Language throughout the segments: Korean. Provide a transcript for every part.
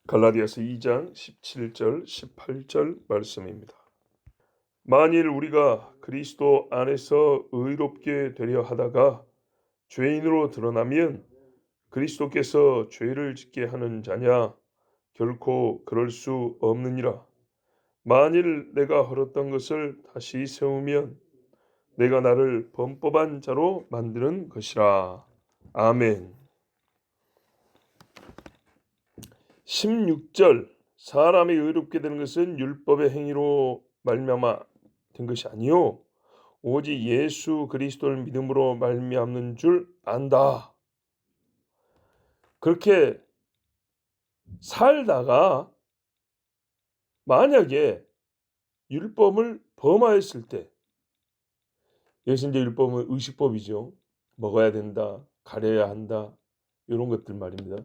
갈라디아서 2장 17절 18절 말씀입니다. 만일 우리가 그리스도 안에서 의롭게 되려 하다가 죄인으로 드러나면 그리스도께서 죄를 짓게 하는 자냐? 결코 그럴 수 없느니라. 만일 내가 헐었던 것을 다시 세우면 내가 나를 범법한 자로 만드는 것이라. 아멘. 16절 사람이 의롭게 되는 것은 율법의 행위로 말미암아 된 것이 아니요 오직 예수 그리스도를 믿음으로 말미암는 줄 안다. 그렇게 살다가 만약에 율법을 범하였을 때, 여기서 이제 율법은 의식법이죠. 먹어야 된다, 가려야 한다, 이런 것들 말입니다.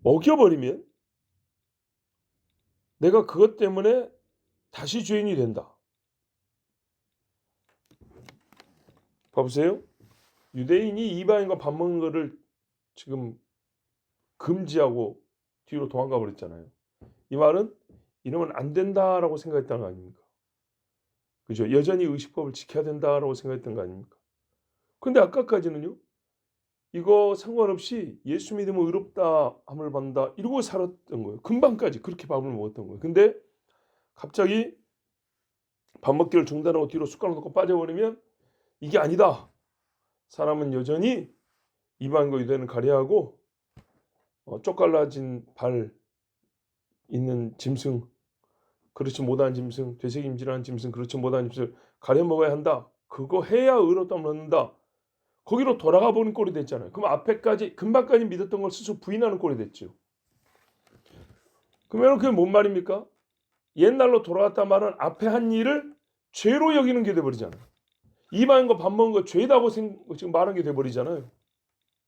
어겨버리면 내가 그것 때문에 다시 죄인이 된다. 봐보세요. 유대인이 이방인과 밥 먹는 거를 지금 금지하고 뒤로 도망가 버렸잖아요. 이 말은 이러면 안 된다라고 생각했다는 거 아닙니까? 그죠? 여전히 의식법을 지켜야 된다라고 생각했던 거 아닙니까? 근데 아까까지는요. 이거 상관없이 예수 믿으면 의롭다 함을 받는다 이러고 살았던 거예요. 금방까지 그렇게 밥을 먹었던 거예요. 근데 갑자기 밥 먹기를 중단하고 뒤로 숟가락 놓고 빠져버리면 이게 아니다. 사람은 여전히 이방인과 유대인을 가려하고 쪽갈라진 발 있는 짐승, 그렇지 못한 짐승, 되새김질하는 짐승, 그렇지 못한 짐승 가려 먹어야 한다. 그거 해야 의롭다함을 얻는다. 거기로 돌아가 보는 꼴이 됐잖아요. 그럼 앞에까지 금방까지 믿었던 걸 스스로 부인하는 꼴이 됐죠. 그러면 그게 뭔 말입니까? 옛날로 돌아갔다 말은 앞에 한 일을 죄로 여기는 게 돼버리잖아요. 이방인과 밥 먹은 거 죄다고 지금 말하는 게 돼버리잖아요.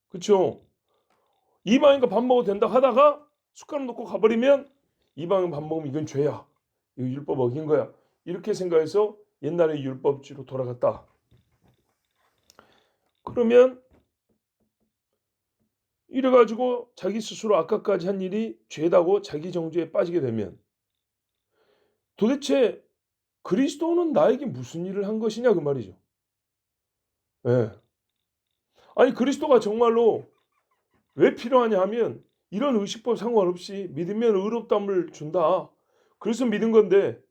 그렇죠? 이방인과 밥 먹어도 된다 하다가 숟가락 놓고 가버리면 이방인 밥 먹으면 이건 죄야. 이거 율법 어긴 거야. 이렇게 생각해서 옛날의 율법주로 돌아갔다. 그러면 이래가지고 자기 스스로 아까까지 한 일이 죄다고 자기 정죄에 빠지게 되면 도대체 그리스도는 나에게 무슨 일을 한 것이냐 그 말이죠. 예. 아니 그리스도가 정말로 왜 필요하냐 하면 이런 의식법 상관없이 믿으면 의롭다함을 준다. 그래서 믿은 건데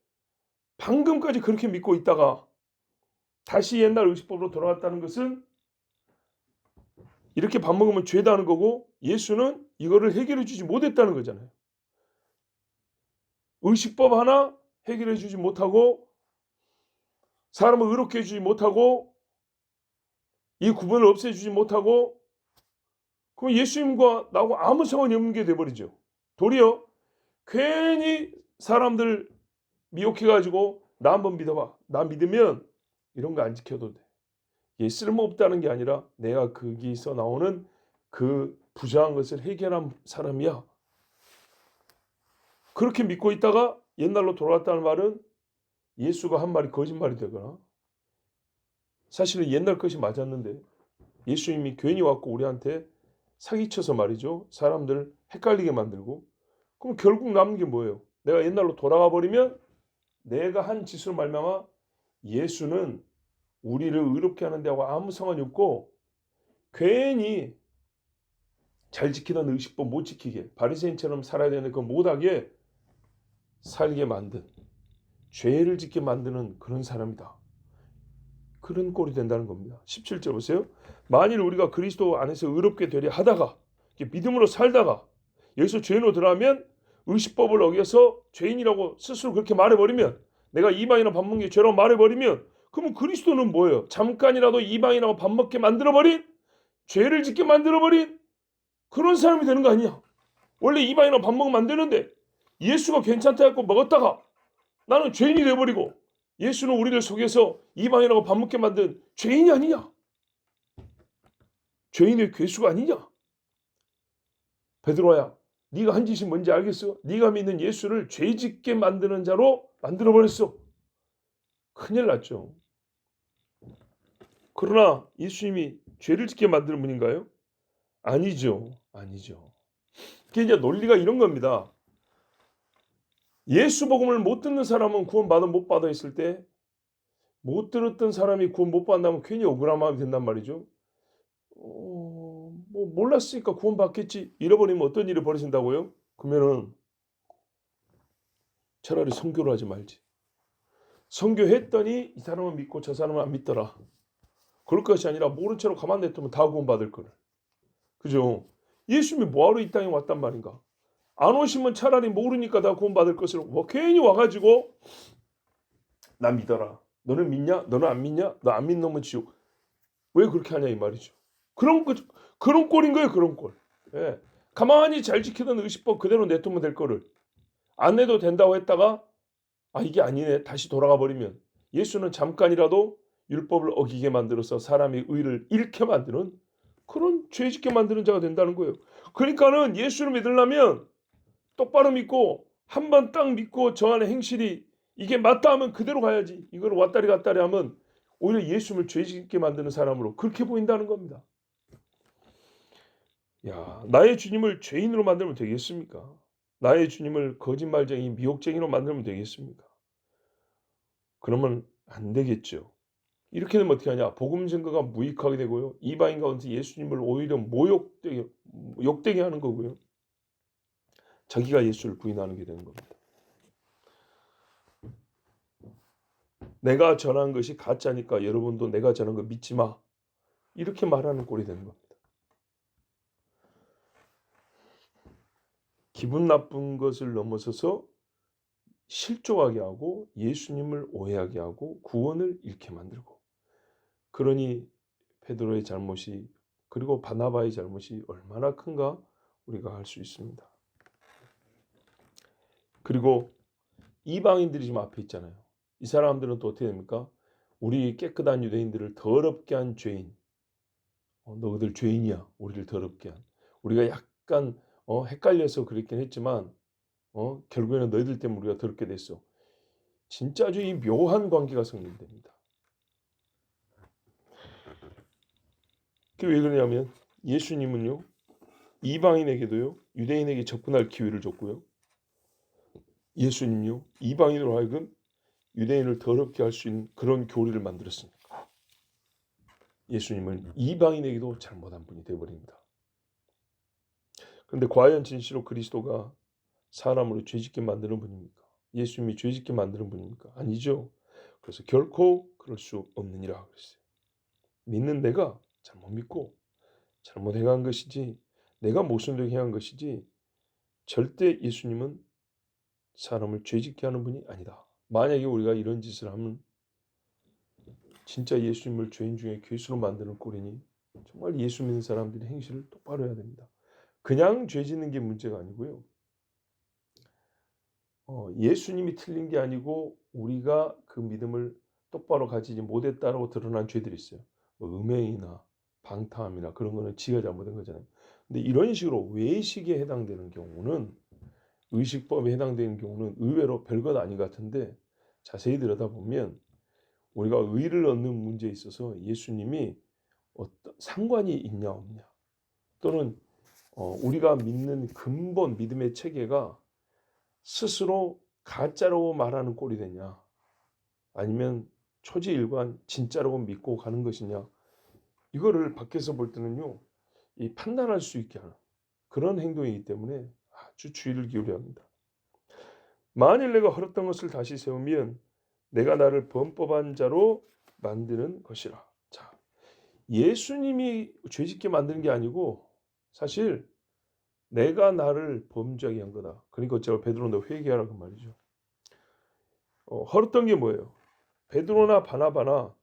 방금까지 그렇게 믿고 있다가 다시 옛날 의식법으로 돌아갔다는 것은 이렇게 밥 먹으면 죄다는 거고 예수는 이거를 해결해 주지 못했다는 거잖아요. 의식법 하나 해결해 주지 못하고 사람을 의롭게 해주지 못하고 이 구분을 없애주지 못하고 그럼 예수님과 나하고 아무 상관이 없는 게 돼버리죠. 도리어 괜히 사람들 미혹해가지고 나 한번 믿어봐. 나 믿으면 이런 거 안 지켜도 돼. 얘 쓸모없다는 게 아니라 내가 거기서 나오는 그 부정한 것을 해결한 사람이야. 그렇게 믿고 있다가 옛날로 돌아왔다는 말은 예수가 한 말이 거짓말이 되거나 사실은 옛날 것이 맞았는데 예수님이 괜히 왔고 우리한테 사기쳐서 말이죠. 사람들 헷갈리게 만들고 그럼 결국 남는 게 뭐예요? 내가 옛날로 돌아가 버리면 내가 한 짓으로 말미암아 예수는 우리를 의롭게 하는 데하고 아무 상관이 없고 괜히 잘 지키던 의식법 못 지키게 바리새인처럼 살아야 되는 그 못하게 살게 만든 죄를 짓게 만드는 그런 사람이다. 그런 꼴이 된다는 겁니다. 17절 보세요. 만일 우리가 그리스도 안에서 의롭게 되려 하다가 믿음으로 살다가 여기서 죄인으로 들어가면 의식법을 어겨서 죄인이라고 스스로 그렇게 말해버리면 내가 이방이나 밥 먹는 게 죄라고 말해버리면 그러면 그리스도는 뭐예요? 잠깐이라도 이방이라고 밥 먹게 만들어버린 죄를 짓게 만들어버린 그런 사람이 되는 거 아니야. 원래 이방이나 밥 먹으면 안 되는데 예수가 괜찮다 했고 먹었다가 나는 죄인이 돼버리고 예수는 우리를 속여서 이방인하고 밥 먹게 만든 죄인이 아니냐? 죄인의 괴수가 아니냐? 베드로야, 네가 한 짓이 뭔지 알겠어? 네가 믿는 예수를 죄짓게 만드는 자로 만들어버렸어. 큰일 났죠. 그러나 예수님이 죄를 짓게 만드는 분인가요? 아니죠. 아니죠. 그게 이제 논리가 이런 겁니다. 예수 복음을 못 듣는 사람은 구원 받아 못 받아 있을 때 못 들었던 사람이 구원 못 받는다면 괜히 억울한 마음이 든단 말이죠. 뭐 몰랐으니까 구원 받겠지. 잃어버리면 어떤 일이 벌어진다고요? 그러면은 차라리 선교를 하지 말지. 선교했더니 이 사람은 믿고 저 사람은 안 믿더라. 그럴 것이 아니라 모른 채로 가만 냅두면 다 구원 받을 거를. 그죠? 예수님이 뭐하러 이 땅에 왔단 말인가? 안 오시면 차라리 모르니까 다 구원 받을 것을 괜히 와가지고 나 믿어라. 너는 믿냐? 너는 안 믿냐? 너 안 믿는 놈은 지옥. 왜 그렇게 하냐 이 말이죠. 그런 꼴인 거예요. 그런 꼴. 예. 가만히 잘 지키던 의식법 그대로 내두면 될 거를 안 내도 된다고 했다가 이게 아니네 다시 돌아가 버리면 예수는 잠깐이라도 율법을 어기게 만들어서 사람의 의를 잃게 만드는 그런 죄짓게 만드는 자가 된다는 거예요. 그러니까는 예수를 믿으려면 똑바로 믿고 한 번 딱 믿고 저 안에 행실이 이게 맞다 하면 그대로 가야지. 이걸 왔다리 갔다리 하면 오히려 예수를 죄짓게 만드는 사람으로 그렇게 보인다는 겁니다. 야, 나의 주님을 죄인으로 만들면 되겠습니까? 나의 주님을 거짓말쟁이, 미혹쟁이로 만들면 되겠습니까? 그러면 안 되겠죠. 이렇게 되면 어떻게 하냐? 복음 증거가 무익하게 되고요. 이방인 가운데 예수님을 오히려 욕되게 하는 거고요. 자기가 예수를 부인하는 게 되는 겁니다. 내가 전한 것이 가짜니까 여러분도 내가 전한 거 믿지 마. 이렇게 말하는 꼴이 되는 겁니다. 기분 나쁜 것을 넘어서서 실족하게 하고 예수님을 오해하게 하고 구원을 잃게 만들고 그러니 베드로의 잘못이 그리고 바나바의 잘못이 얼마나 큰가 우리가 알 수 있습니다. 그리고 이방인들이 지금 앞에 있잖아요. 이 사람들은 또 어떻게 됩니까? 우리 깨끗한 유대인들을 더럽게 한 죄인. 너희들 죄인이야. 우리를 더럽게 한. 우리가 약간 헷갈려서 그랬긴 했지만 결국에는 너희들 때문에 우리가 더럽게 됐어. 진짜 아주 이 묘한 관계가 성립됩니다. 그게 왜 그러냐면 예수님은요. 이방인에게도요. 유대인에게 접근할 기회를 줬고요. 예수님요. 이방인으로 하여금 유대인을 더럽게 할 수 있는 그런 교리를 만들었으니까. 예수님은 이방인에게도 잘못한 분이 되어버립니다. 그런데 과연 진실로 그리스도가 사람으로 죄짓게 만드는 분입니까? 예수님이 죄짓게 만드는 분입니까? 아니죠. 그래서 결코 그럴 수 없느니라 그랬어요. 믿는 내가 잘못 믿고 잘못 행한 것이지 내가 모순되게 행한 것이지 절대 예수님은 사람을 죄짓게 하는 분이 아니다. 만약에 우리가 이런 짓을 하면 진짜 예수님을 죄인 중에 괴수로 만드는 꼴이니 정말 예수 믿는 사람들이 행실을 똑바로 해야 됩니다. 그냥 죄 짓는 게 문제가 아니고요. 예수님이 틀린 게 아니고 우리가 그 믿음을 똑바로 가지지 못했다라고 드러난 죄들이 있어요. 음행이나 방탕함이나 그런 거는 지가 잘못한 거잖아요. 근데 이런 식으로 외식에 해당되는 경우는 의식법에 해당되는 경우는 의외로 별것 아닌 것 같은데 자세히 들여다보면 우리가 의를 얻는 문제에 있어서 예수님이 어떤 상관이 있냐 없냐 또는 우리가 믿는 근본 믿음의 체계가 스스로 가짜라고 말하는 꼴이 되냐 아니면 초지일관 진짜라고 믿고 가는 것이냐 이거를 밖에서 볼 때는요 이 판단할 수 있게 하는 그런 행동이기 때문에 아주 주의를 기울여야 합니다. 만일 내가 헐었던 것을 다시 세우면 내가 나를 범법한 자로 만드는 것이라. 자, 예수님이 죄짓게 만드는 게 아니고 사실 내가 나를 범죄하게 한 거다. 그러니까 제가 베드로한테 회개하라고 말이죠. 헐었던 게 뭐예요? 베드로나 바나바나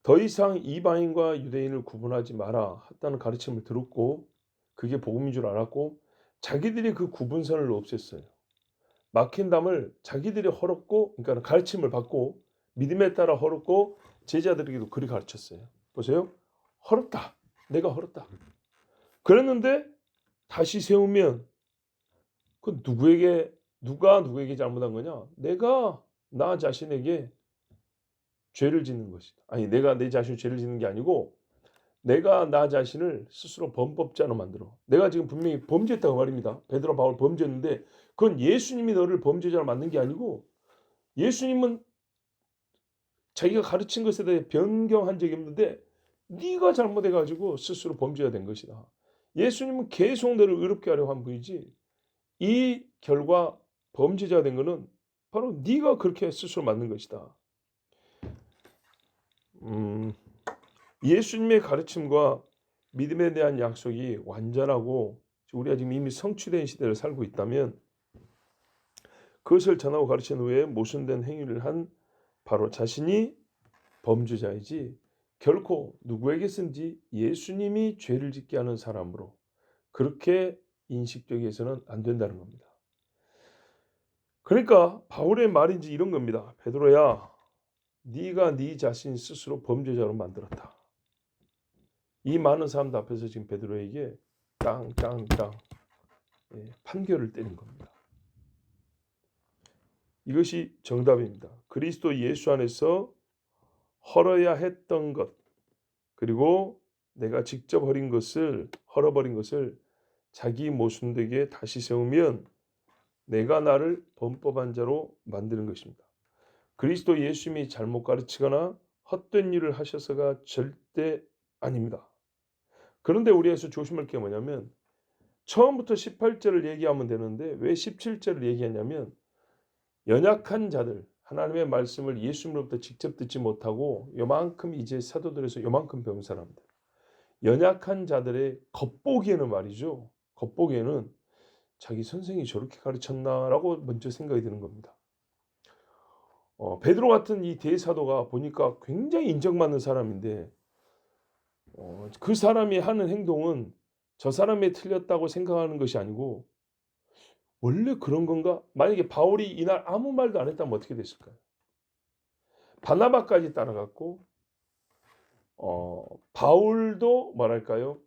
더 이상 이방인과 유대인을 구분하지 마라 했다는 가르침을 들었고 그게 복음인 줄 알았고 자기들이 그 구분선을 없앴어요. 막힌 담을 자기들이 헐었고 그러니까 가르침을 받고 믿음에 따라 헐었고 제자들에게도 그리 가르쳤어요. 보세요. 헐었다. 내가 헐었다. 그랬는데 다시 세우면 그 누가 누구에게 잘못한 거냐? 내가 나 자신에게 죄를 짓는 것이다. 아니 내가 내 자신을 죄를 짓는 게 아니고 내가 나 자신을 스스로 범법자로 만들어. 내가 지금 분명히 범죄했다고 말입니다. 베드로 바울 범죄했는데 그건 예수님이 너를 범죄자로 만든 게 아니고 예수님은 자기가 가르친 것에 대해 변경한 적이 없는데 네가 잘못해 가지고 스스로 범죄가 된 것이다. 예수님은 계속 너를 의롭게 하려고 한 분이지 이 결과 범죄자가 된 거는 바로 네가 그렇게 스스로 만든 것이다. 예수님의 가르침과 믿음에 대한 약속이 완전하고 우리가 지금 이미 성취된 시대를 살고 있다면 그것을 전하고 가르친 후에 모순된 행위를 한 바로 자신이 범죄자이지 결코 누구에게선지 예수님이 죄를 짓게 하는 사람으로 그렇게 인식되게 해서는 안 된다는 겁니다. 그러니까 바울의 말인지 이런 겁니다. 베드로야, 네가 네 자신 스스로 범죄자로 만들었다. 이 많은 사람들 앞에서 지금 베드로에게 땅땅땅 판결을 때린 겁니다. 이것이 정답입니다. 그리스도 예수 안에서 헐어야 했던 것 그리고 내가 직접 헐어버린 것을 자기 모순되게 다시 세우면 내가 나를 범법한 자로 만드는 것입니다. 그리스도 예수님이 잘못 가르치거나 헛된 일을 하셔서가 절대 아닙니다. 그런데 우리에서 조심할 게 뭐냐면 처음부터 18절을 얘기하면 되는데 왜 17절을 얘기하냐면 연약한 자들 하나님의 말씀을 예수님으로부터 직접 듣지 못하고 요만큼 이제 사도들에서 요만큼 배운 사람들 연약한 자들의 겉보기에는 말이죠. 겉보기에는 자기 선생이 저렇게 가르쳤나라고 먼저 생각이 드는 겁니다. 베드로 같은 이 대사도가 보니까 굉장히 인정받는 사람인데 그 사람이 하는 행동은 저 사람이 틀렸다고 생각하는 것이 아니고 원래 그런 건가? 만약에 바울이 이날 아무 말도 안 했다면 어떻게 됐을까요? 바나바까지 따라갔고 바울도 뭐랄까요?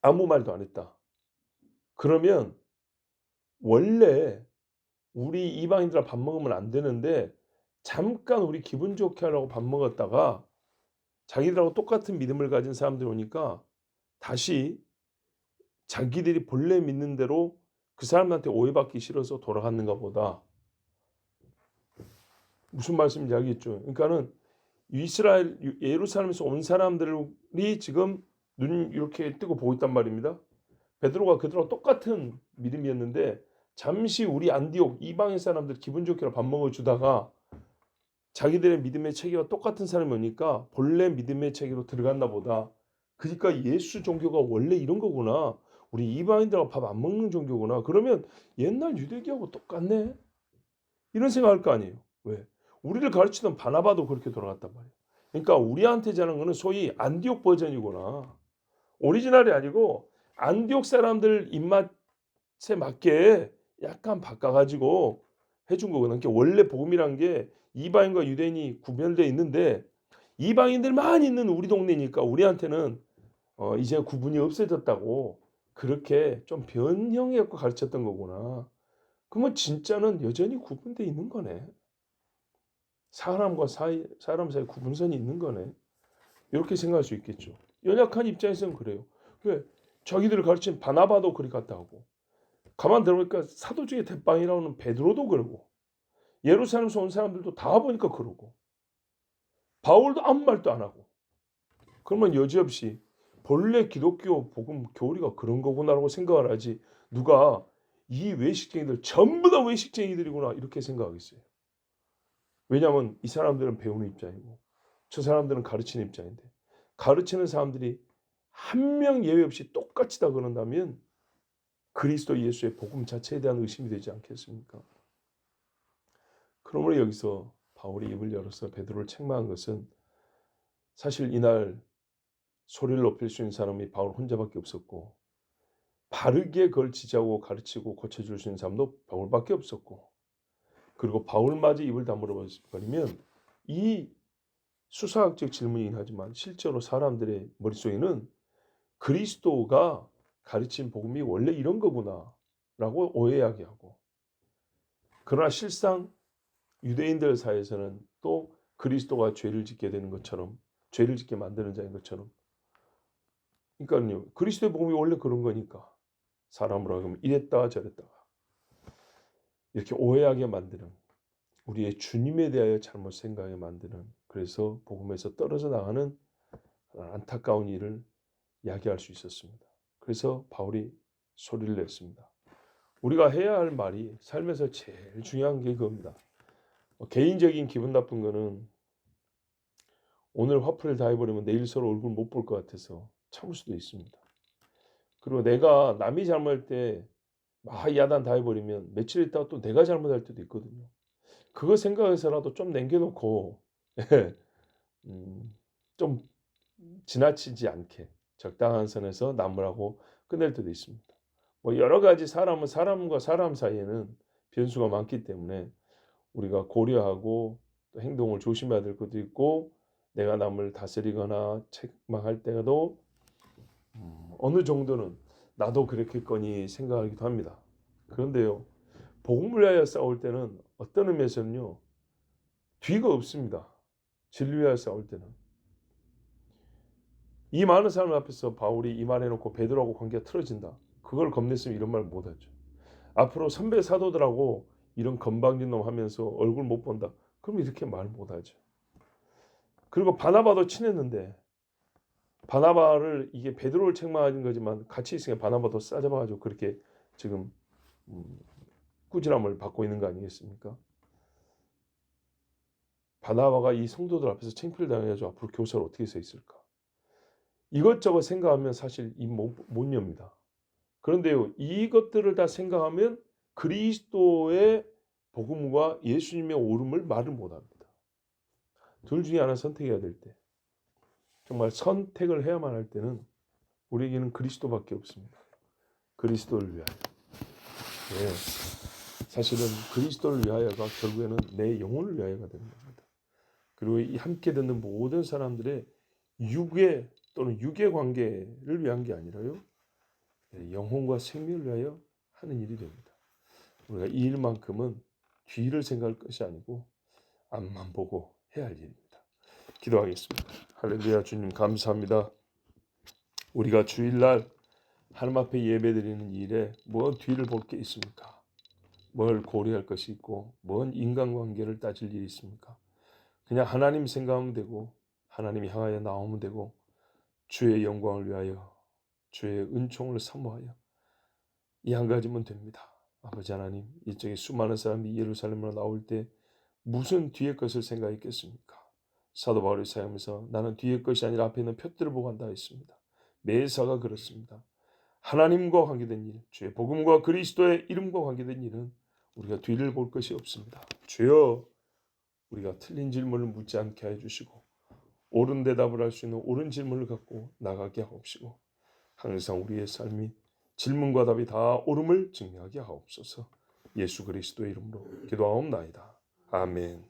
아무 말도 안 했다. 그러면 원래 우리 이방인들과 밥 먹으면 안 되는데 잠깐 우리 기분 좋게 하려고 밥 먹었다가 자기들하고 똑같은 믿음을 가진 사람들 오니까 다시 자기들이 본래 믿는 대로 그 사람한테 오해받기 싫어서 돌아갔는가 보다. 무슨 말씀인지 알겠죠? 그러니까는 이스라엘 예루살렘에서 온 사람들이 지금 눈 이렇게 뜨고 보고 있단 말입니다. 베드로가 그들하고 똑같은 믿음이었는데 잠시 우리 안디옥 이방인 사람들 기분 좋게 밥 먹어주다가 자기들의 믿음의 체계와 똑같은 사람이 오니까 본래 믿음의 체계로 들어갔나 보다. 그러니까 예수 종교가 원래 이런 거구나. 우리 이방인들하고 밥 안 먹는 종교구나. 그러면 옛날 유대교하고 똑같네. 이런 생각할 거 아니에요. 왜? 우리를 가르치던 바나바도 그렇게 돌아갔단 말이에요. 그러니까 우리한테 자는 거는 소위 안디옥 버전이구나. 오리지널이 아니고 안디옥 사람들 입맛에 맞게 약간 바꿔가지고 해준 거거든요. 그러니까 원래 복음이란 게 이방인과 유대인이 구별되어 있는데 이방인들만 있는 우리 동네니까 우리한테는 이제 구분이 없어졌다고 그렇게 좀 변형해갖고 가르쳤던 거구나. 그러면 진짜는 여전히 구분되어 있는 거네. 사람 사이 구분선이 있는 거네. 이렇게 생각할 수 있겠죠. 연약한 입장에서는 그래요. 왜? 자기들을 가르친 바나바도 그리 갔다 하고 가만 들어보니까 사도 중에 대빵이라고는 베드로도 그러고 예루살렘에서 온 사람들도 다 보니까 그러고 바울도 아무 말도 안 하고 그러면 여지없이 본래 기독교 복음 교리가 그런 거구나라고 생각을 하지 누가 이 외식쟁이들 전부 다 외식쟁이들이구나 이렇게 생각하겠어요. 왜냐하면 이 사람들은 배우는 입장이고 저 사람들은 가르치는 입장인데 가르치는 사람들이 한 명 예외 없이 똑같이 다 그런다면 그리스도 예수의 복음 자체에 대한 의심이 되지 않겠습니까? 그러므로 여기서 바울이 입을 열어서 베드로를 책망한 것은 사실 이날 소리를 높일 수 있는 사람이 바울 혼자밖에 없었고 바르게 그걸 지지하고 가르치고 고쳐줄 수 있는 사람도 바울밖에 없었고 그리고 바울마저 입을 다물어 버리면 이 수사학적 질문이긴 하지만 실제로 사람들의 머릿속에는 그리스도가 가르친 복음이 원래 이런 거구나 라고 오해하게 하고 그러나 실상 유대인들 사이에서는 또 그리스도가 죄를 짓게 되는 것처럼 죄를 짓게 만드는 자인 것처럼 그러니까요. 그리스도의 복음이 원래 그런 거니까. 사람으로 하여금 이랬다가 저랬다가 이렇게 오해하게 만드는, 우리의 주님에 대하여 잘못 생각하게 만드는, 그래서 복음에서 떨어져 나가는 안타까운 일을 야기할 수 있었습니다. 그래서 바울이 소리를 냈습니다. 우리가 해야 할 말이 삶에서 제일 중요한 게 그겁니다. 개인적인 기분 나쁜 거는 오늘 화풀이를 다 해버리면 내일 서로 얼굴 못 볼 것 같아서 참을 수도 있습니다. 그리고 내가 남이 잘못할 때 막 야단 다 해버리면 며칠 있다가 또 내가 잘못할 때도 있거든요. 그거 생각해서라도 좀 남겨놓고 좀 지나치지 않게 적당한 선에서 남으라고 끝낼 때도 있습니다. 뭐 여러 가지 사람은 사람과 사람 사이에는 변수가 많기 때문에 우리가 고려하고 또 행동을 조심해야 될 것도 있고, 내가 남을 다스리거나 책망할 때도 어느 정도는 나도 그렇겠거니 생각하기도 합니다. 그런데요, 복음을 위하여 싸울 때는 어떤 의미에서는요, 뒤가 없습니다. 진리를 위하여 싸울 때는. 이 많은 사람 앞에서 바울이 이 말해놓고 베드로하고 관계가 틀어진다, 그걸 겁냈으면 이런 말 못하죠. 앞으로 선배 사도들하고 이런 건방진 놈 하면서 얼굴 못 본다, 그럼 이렇게 말 못하죠. 그리고 바나바도 친했는데, 바나바를, 이게 베드로를 책망하는 거지만 같이 있으니까 바나바도 싸잡아가지고 그렇게 지금 꾸지람을 받고 있는 거 아니겠습니까? 바나바가 이 성도들 앞에서 창피를 당해가지고 앞으로 교사를 어떻게 서 있을까? 이것저것 생각하면 사실 입 못 엽니다. 그런데요, 이것들을 다 생각하면 그리스도의 복음과 예수님의 옳음을 말을 못합니다. 둘 중에 하나 선택해야 될 때, 정말 선택을 해야만 할 때는 우리에게는 그리스도밖에 없습니다. 그리스도를 위하여. 네, 사실은 그리스도를 위하여가 결국에는 내 영혼을 위하여가 되는 겁니다. 그리고 이 함께 듣는 모든 사람들의 육의 또는 육의 관계를 위한 게 아니라요, 영혼과 생명을 위하여 하는 일이 됩니다. 우리가 이 일만큼은 뒤를 생각할 것이 아니고 앞만 보고 해야 할 일입니다. 기도하겠습니다. 할렐루야. 주님 감사합니다. 우리가 주일날 하나님 앞에 예배드리는 일에 뭔 뒤를 볼 게 있습니까? 뭘 고려할 것이 있고 뭔 인간관계를 따질 일이 있습니까? 그냥 하나님 생각하면 되고 하나님 향하여 나오면 되고 주의 영광을 위하여 주의 은총을 사모하여 이 한 가지면 됩니다. 아버지 하나님, 이쪽에 수많은 사람이 예루살렘으로 나올 때 무슨 뒤의 것을 생각했겠습니까? 사도 바울이 사용하면서 나는 뒤의 것이 아니라 앞에 있는 표들을 보고 한다 했습니다. 매사가 그렇습니다. 하나님과 관계된 일, 주의 복음과 그리스도의 이름과 관계된 일은 우리가 뒤를 볼 것이 없습니다. 주여, 우리가 틀린 질문을 묻지 않게 해주시고 옳은 대답을 할 수 있는 옳은 질문을 갖고 나가게 하옵시고, 항상 우리의 삶이 질문과 답이 다 옳음을 증명하게 하옵소서. 예수 그리스도의 이름으로 기도하옵나이다. 아멘.